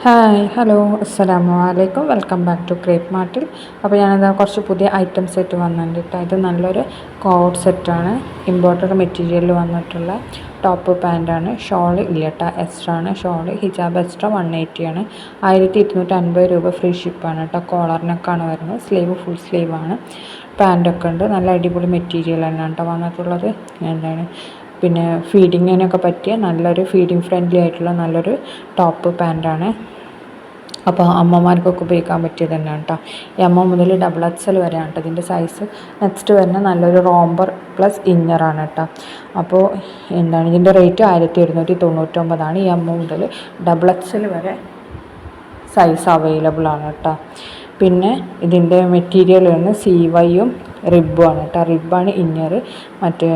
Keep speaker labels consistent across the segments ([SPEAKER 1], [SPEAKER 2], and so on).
[SPEAKER 1] Hi hello അസ്സലാമു അലൈക്കും welcome back to crepe മാർട്ടിൽ. അപ്പോൾ ഞാനിതാ കുറച്ച് പുതിയ ഐറ്റംസ് ആയിട്ട് വന്നിട്ടുണ്ട് കേട്ടോ. ഇത് നല്ലൊരു കോഡ് സെറ്റാണ്, ഇമ്പോർട്ടഡ് മെറ്റീരിയലിൽ വന്നിട്ടുള്ള ടോപ്പ് പാൻറ്റാണ്. ഷോൾ ഇല്ല കേട്ടോ, എക്സ്ട്രാ ആണ് ഷോൾ. ഹിജാബ് എക്സ്ട്രാ 180 ആണ്. 1250 രൂപ ഫ്രീ ഷിപ്പാണ് കേട്ടോ. കോളറിനൊക്കെയാണ് വരുന്നത്. Sleeve full സ്ലീവാണ്. പാൻറ്റൊക്കെ ഉണ്ട്. നല്ല അടിപൊളി മെറ്റീരിയൽ തന്നെയാണ് കേട്ടോ വന്നിട്ടുള്ളത്. എന്താണ് പിന്നെ ഫീഡിങ്ങിനൊക്കെ പറ്റിയ നല്ലൊരു ഫീഡിങ് ഫ്രണ്ട്ലി ആയിട്ടുള്ള നല്ലൊരു ടോപ്പ് പാൻറ്റാണ്. അപ്പോൾ അമ്മമാർക്കൊക്കെ ഉപയോഗിക്കാൻ പറ്റിയത് തന്നെയാണ് കേട്ടോ. എം മുതൽ XXL വരെയാണ് കേട്ടോ ഇതിൻ്റെ സൈസ്. നെക്സ്റ്റ് വരുന്ന നല്ലൊരു റോംബർ പ്ലസ് ഇന്നറാണ് കേട്ടോ. അപ്പോൾ ഇതിൻ്റെ റേറ്റ് 1199 എം മുതൽ XXL വരെ സൈസ് അവൈലബിൾ ആണ് കേട്ടോ. പിന്നെ ഇതിൻ്റെ മെറ്റീരിയൽ വരുന്നത് CYയും റിബുമാണ് കേട്ടോ. റിബാണ് ഇന്നർ. മറ്റേ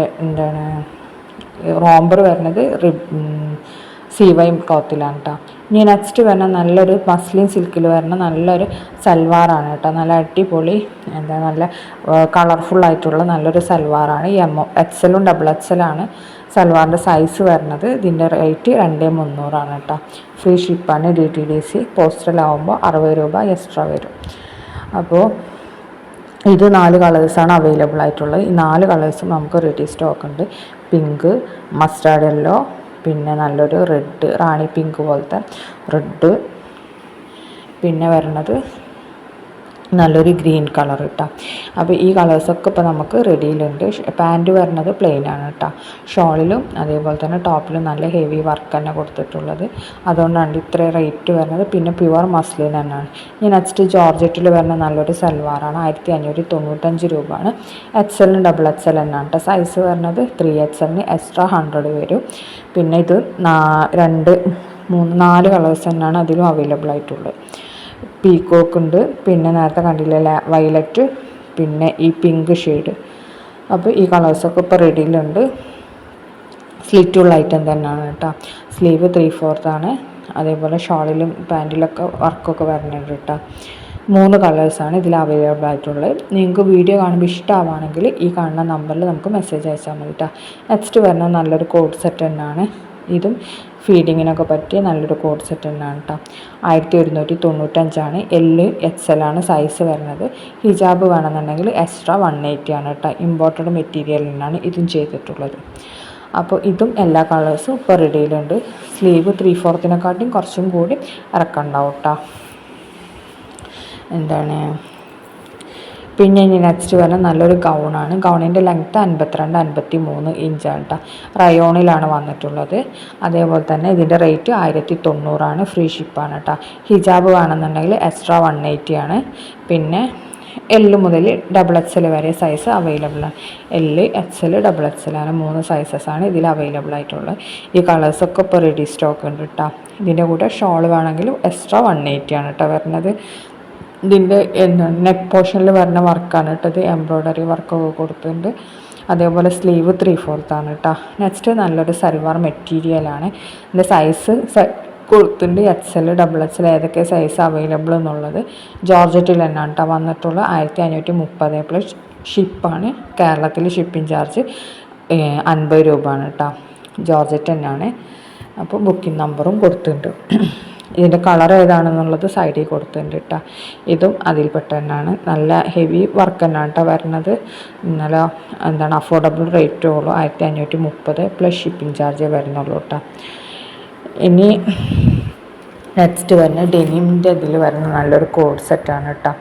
[SPEAKER 1] റോംബർ വരുന്നത് CY ക്ലോത്തിലാണ് കേട്ടോ. ഇനി നെക്സ്റ്റ് വരുന്ന നല്ലൊരു മസ്ലിൻ സിൽക്കിൽ വരുന്ന നല്ലൊരു സൽവാറാണ് കേട്ടോ. നല്ല അടിപൊളി നല്ല കളർഫുള്ളായിട്ടുള്ള നല്ലൊരു സൽവാറാണ്. XLഉം XXL ആണ് സൽവാറിൻ്റെ സൈസ് വരുന്നത്. ഇതിൻ്റെ റേറ്റ് 2300 കേട്ടോ. ഫ്രീ ഷിപ്പാണ്. DTDC പോസ്റ്റലാവുമ്പോൾ 60 രൂപ എക്സ്ട്രാ വരും. അപ്പോൾ ഇത് 4 കളേഴ്സാണ് അവൈലബിൾ ആയിട്ടുള്ളത്. ഈ 4 കളേഴ്സും നമുക്ക് റെഡി സ്റ്റോക്ക് ഉണ്ട്. പിങ്ക്, മസ്റ്റാർഡ് യെല്ലോ, പിന്നെ നല്ലൊരു റെഡ്, റാണി പിങ്ക് പോലത്തെ റെഡ്, പിന്നെ വരുന്നത് നല്ലൊരു ഗ്രീൻ കളർ കേട്ടോ. അപ്പോൾ ഈ കളേഴ്സൊക്കെ ഇപ്പോൾ നമുക്ക് റെഡിയിലുണ്ട്. പാൻറ്റ് വരുന്നത് പ്ലെയിൻ ആണ് കേട്ടോ. ഷോളിലും അതേപോലെ തന്നെ ടോപ്പിലും നല്ല ഹെവി വർക്ക് തന്നെ കൊടുത്തിട്ടുള്ളത്. അതുകൊണ്ടാണ് ഇത്ര റേറ്റ് വരുന്നത്. പിന്നെ പ്യുവർ മസ്ലിൻ തന്നെയാണ്. ഇനി നെക്സ്റ്റ് ജോർജറ്റിൽ വരുന്ന നല്ലൊരു സൽവാറാണ്. 1595 രൂപയാണ്. XLഉം XXL തന്നെയാണ് കേട്ടോ. സൈസ് വരുന്നത് 3XLന് എക്സ്ട്രാ 100 വരും. പിന്നെ ഇത് 2, 3, 4 കളേഴ്സ് തന്നെയാണ് അതിലും അവൈലബിൾ ആയിട്ടുള്ളത്. പീക്കോക്ക് ഉണ്ട്, പിന്നെ നേരത്തെ കണ്ടില്ല വയലറ്റ്, പിന്നെ ഈ പിങ്ക് ഷെയ്ഡ്. അപ്പോൾ ഈ കളേഴ്സൊക്കെ ഇപ്പോൾ റെഡിയിലുണ്ട്. സ്ലിറ്റുള്ള ഐറ്റം തന്നെയാണ് കേട്ടോ. സ്ലീവ് 3/4 ആണ്. അതേപോലെ ഷോളിലും പാൻറ്റിലൊക്കെ വർക്കൊക്കെ വരുന്നുണ്ട് കേട്ടോ. 3 കളേഴ്സാണ് ഇതിൽ അവൈലബിൾ ആയിട്ടുള്ളത്. നിങ്ങൾക്ക് വീഡിയോ കാണുമ്പോൾ ഇഷ്ടമാവുകയാണെങ്കിൽ ഈ കാണുന്ന നമ്പറിൽ നമുക്ക് മെസ്സേജ് അയച്ചാൽ മതി കേട്ടോ. നെക്സ്റ്റ് വരുന്ന നല്ലൊരു കോഡ് സെറ്റ് തന്നെയാണ്. ഇതും ഫീഡിങ്ങിനൊക്കെ പറ്റിയ നല്ലൊരു കോഡ് സെറ്റ് തന്നെയാണ് കേട്ടോ. 1195 XL ആണ് സൈസ് വരുന്നത്. ഹിജാബ് വേണമെന്നുണ്ടെങ്കിൽ എക്സ്ട്രാ 180 ആണ് കേട്ടോ. ഇമ്പോർട്ടഡ് മെറ്റീരിയലിനാണ് ഇതും ചെയ്തിട്ടുള്ളത്. അപ്പോൾ ഇതും എല്ലാ കളേഴ്സും ഇപ്പോൾ റെഡിയിലുണ്ട്. സ്ലീവ് 3/4 കുറച്ചും കൂടി ഇറക്കണ്ടാവും കേട്ടോ. പിന്നെ ഇനി നെക്സ്റ്റ് വരുന്ന നല്ലൊരു ഗൗണാണ്. ഗൗണിൻ്റെ ലെങ്ത്ത് 52-53 ഇഞ്ചാണ് കേട്ടോ. റയോണിലാണ് വന്നിട്ടുള്ളത്. അതേപോലെ തന്നെ ഇതിൻ്റെ റേറ്റ് 1090 ആണ്. ഫ്രീ ഷിപ്പാണ് കേട്ടോ. ഹിജാബ് വേണമെന്നുണ്ടെങ്കിൽ എക്സ്ട്രാ 180 ആണ്. പിന്നെ L മുതൽ XXL വരെ സൈസ് അവൈലബിൾ ആണ്. L, XL, XXL ആണ് 3 സൈസസാണ് ഇതിൽ അവൈലബിൾ ആയിട്ടുള്ളത്. ഈ കളേഴ്സൊക്കെ ഇപ്പോൾ റെഡി സ്റ്റോക്ക് ഉണ്ട് കേട്ടോ. ഇതിൻ്റെ കൂടെ ഷോൾ വേണമെങ്കിലും എക്സ്ട്രാ 180 ആണ് കേട്ടോ വരുന്നത്. ഇതിൻ്റെ നെക്ക് പോർഷനിൽ വരുന്ന വർക്കാണ് കേട്ടോ. ഇത് എംബ്രോയ്ഡറി വർക്കൊക്കെ കൊടുത്തിട്ടുണ്ട്. അതേപോലെ സ്ലീവ് 3/4 ആണ് കേട്ടോ. നെക്സ്റ്റ് നല്ലൊരു സൽവാർ മെറ്റീരിയലാണ്. ഇതിൻ്റെ സൈസ് കൊടുത്തിട്ടുണ്ട്. XL, XXL ഏതൊക്കെ സൈസ് അവൈലബിൾ എന്നുള്ളത്. ജോർജറ്റിൽ തന്നെയാണ് കേട്ടോ വന്നിട്ടുള്ളത്. 1530 പ്ലസ് ഷിപ്പാണ്. കേരളത്തിൽ ഷിപ്പിംഗ് ചാർജ് 50 രൂപയാണ് കേട്ടോ. ജോർജറ്റ് തന്നെയാണ്. അപ്പോൾ ബുക്കിംഗ് നമ്പറും കൊടുത്തിട്ടുണ്ട്. ഇതിൻ്റെ കളർ ഏതാണെന്നുള്ളത് സൈഡിൽ കൊടുത്തിട്ടുണ്ട് കേട്ടോ. ഇതും അതിൽപ്പെട്ട തന്നെയാണ്. നല്ല ഹെവി വർക്ക് തന്നെയാണ് കേട്ടോ വരുന്നത്. നല്ല അഫോർഡബിൾ റേറ്റേ ഉള്ളൂ. 1530 പ്ലസ് ഷിപ്പിംഗ് ചാർജേ വരുന്നുള്ളൂ കേട്ടോ. ഇനി നെക്സ്റ്റ് വരുന്ന ഡെനിമിൻ്റെ ഇതിൽ വരുന്ന നല്ലൊരു കോഡ് സെറ്റാണ് കേട്ടോ.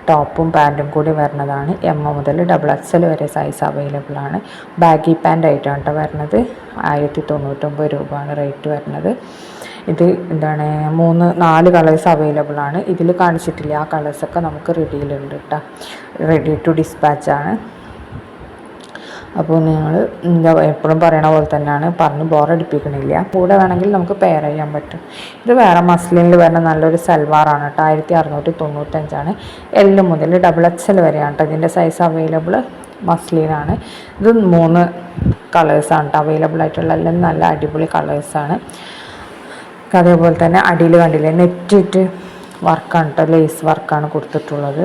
[SPEAKER 1] ടോപ്പും പാൻറ്റും കൂടി വരുന്നതാണ്. M മുതൽ XXL വരെ സൈസ് അവൈലബിൾ ആണ്. ബാഗി പാൻ്റ് ആയിട്ടാണ് കേട്ടോ വരുന്നത്. 1099 രൂപയാണ് റേറ്റ് വരുന്നത്. ഇത് 4 കളേഴ്സ് അവൈലബിൾ ആണ്. ഇതിൽ കാണിച്ചിട്ടില്ല ആ കളേഴ്സൊക്കെ നമുക്ക് റെഡിയിലുണ്ട് കേട്ടോ. റെഡി ടു ഡിസ്പാച്ച് ആണ്. അപ്പോൾ നിങ്ങൾ എപ്പോഴും പറയണ പോലെ തന്നെയാണ്, പറഞ്ഞ് ബോറടിപ്പിക്കണില്ല. കൂടെ വേണമെങ്കിൽ നമുക്ക് പെയർ ചെയ്യാൻ പറ്റും. ഇത് വേറെ മസ്ലിനിൽ വരുന്ന നല്ലൊരു സൽവാറാണ് കേട്ടോ. 1695 L മുതൽ XXL വരെയാണ് കേട്ടോ ഇതിൻ്റെ സൈസ് അവൈലബിൾ. മസ്ലിനാണ്. ഇത് 3 കളേഴ്സാണ് കേട്ടോ അവൈലബിൾ ആയിട്ടുള്ള. എല്ലാം നല്ല അടിപൊളി കളേഴ്സാണ്. അതേപോലെ തന്നെ അടിയിൽ കണ്ടില്ലേ നെറ്റിട്ട് വർക്കാണ് കേട്ടോ. ലേസ് വർക്കാണ് കൊടുത്തിട്ടുള്ളത്.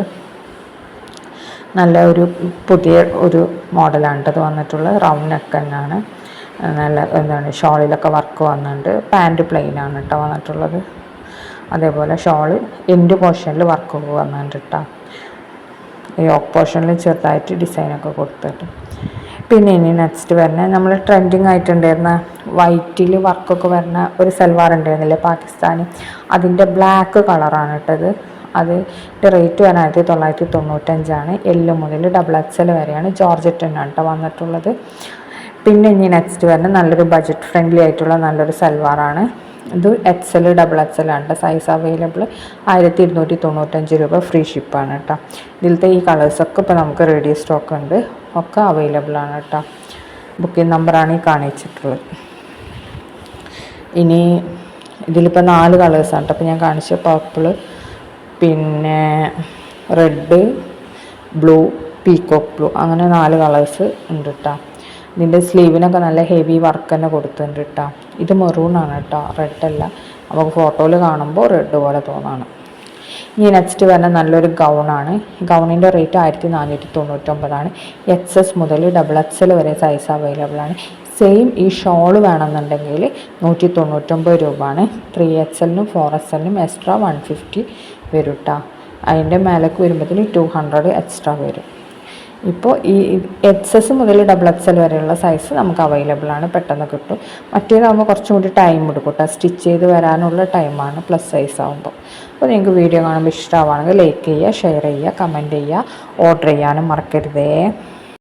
[SPEAKER 1] നല്ല ഒരു പുതിയ ഒരു മോഡലാണ് കേട്ടോ വന്നിട്ടുള്ളത്. റൗണ്ട് നെക്ക് തന്നെയാണ്. നല്ല ഷോളിലൊക്കെ വർക്ക് വന്നിട്ടുണ്ട്. പാൻറ്റ് പ്ലെയിൻ ആണ് കേട്ടോ വന്നിട്ടുള്ളത്. അതേപോലെ ഷോള് എൻഡ് പോർഷനിൽ വർക്കൊക്കെ വന്നിട്ടുണ്ട് കേട്ടോ. യോക്ക് പോർഷനിൽ ചെറുതായിട്ട് ഡിസൈനൊക്കെ കൊടുത്തിട്ട്. പിന്നെ ഇനി നെക്സ്റ്റ് വരുന്ന നമ്മൾ ട്രെൻഡിങ് ആയിട്ടുണ്ടായിരുന്ന വൈറ്റിൽ വർക്കൊക്കെ വരുന്ന ഒരു സൽവാർ ഉണ്ടായിരുന്നില്ലേ പാകിസ്ഥാനി, അതിൻ്റെ ബ്ലാക്ക് കളറാണ് ഇട്ടത്. അതിൻ്റെ റേറ്റ് വരാൻ 1995 എല്ല് മുതൽ XXL വരെയാണ്. ജോർജറ്റ് തന്നെയാണ് കേട്ടോ വന്നിട്ടുള്ളത്. പിന്നെ ഇനി നെക്സ്റ്റ് വരുന്ന നല്ലൊരു ബഡ്ജറ്റ് ഫ്രണ്ട്ലി ആയിട്ടുള്ള നല്ലൊരു സൽവാറാണ്. ഇത് XL XXL ആണ് കേട്ടോ സൈസ് അവൈലബിൾ. 1295 രൂപ, ഫ്രീ ഷിപ്പാണ് കേട്ടോ. ഇതിലത്തെ ഈ കളേഴ്സൊക്കെ ഇപ്പോൾ നമുക്ക് റെഡി സ്റ്റോക്ക് ഉണ്ട്, ഒക്കെ അവൈലബിൾ ആണ് കേട്ടോ. ബുക്കിംഗ് നമ്പറാണ് ഈ കാണിച്ചിട്ടുള്ളത്. ഇനി ഇതിലിപ്പോൾ 4 കളേഴ്സാണ് കേട്ടോ. അപ്പോൾ ഞാൻ കാണിച്ച പർപ്പിള്, പിന്നെ റെഡ്, ബ്ലൂ, പീക്കോക്ക് ബ്ലൂ, അങ്ങനെ 4 കളേഴ്സ് ഉണ്ട് കേട്ടോ. ഇതിൻ്റെ സ്ലീവിനൊക്കെ നല്ല ഹെവി വർക്ക് തന്നെ കൊടുത്തിട്ടുണ്ട് കേട്ടോ. ഇത് മെറൂണാണ് കേട്ടോ, റെഡല്ല. നമുക്ക് ഫോട്ടോയിൽ കാണുമ്പോൾ റെഡ് പോലെ തോന്നാണ്. ഇനി നെക്സ്റ്റ് വരുന്ന നല്ലൊരു ഗൗണാണ്. ഗൗണിൻ്റെ റേറ്റ് 1499. XS മുതൽ XXL വരെ സൈസ് അവൈലബിൾ ആണ്. സെയിം ഈ ഷോൾ വേണമെന്നുണ്ടെങ്കിൽ 199 രൂപയാണ്. 3XL-നും 4XL-നും എക്സ്ട്രാ 150 വരും കേട്ടോ. അതിൻ്റെ മേലേക്ക് വരുമ്പോഴത്തേന് 200 എക്സ്ട്രാ വരും. ഇപ്പോൾ ഈ XS മുതൽ XXL വരെയുള്ള സൈസ് നമുക്ക് അവൈലബിൾ ആണ്, പെട്ടെന്ന് കിട്ടും. മറ്റേതാകുമ്പോൾ കുറച്ചും കൂടി ടൈം എടുക്കും കേട്ടോ, സ്റ്റിച്ച് ചെയ്ത് വരാനുള്ള ടൈമാണ് പ്ലസ് സൈസ് ആകുമ്പോൾ. അപ്പോൾ നിങ്ങൾക്ക് വീഡിയോ കാണുമ്പോൾ ഇഷ്ടമാവുകയാണെങ്കിൽ ലൈക്ക് ചെയ്യുക, ഷെയർ ചെയ്യുക, കമൻറ്റ് ചെയ്യുക, ഓർഡർ ചെയ്യാനും മറക്കരുതേ.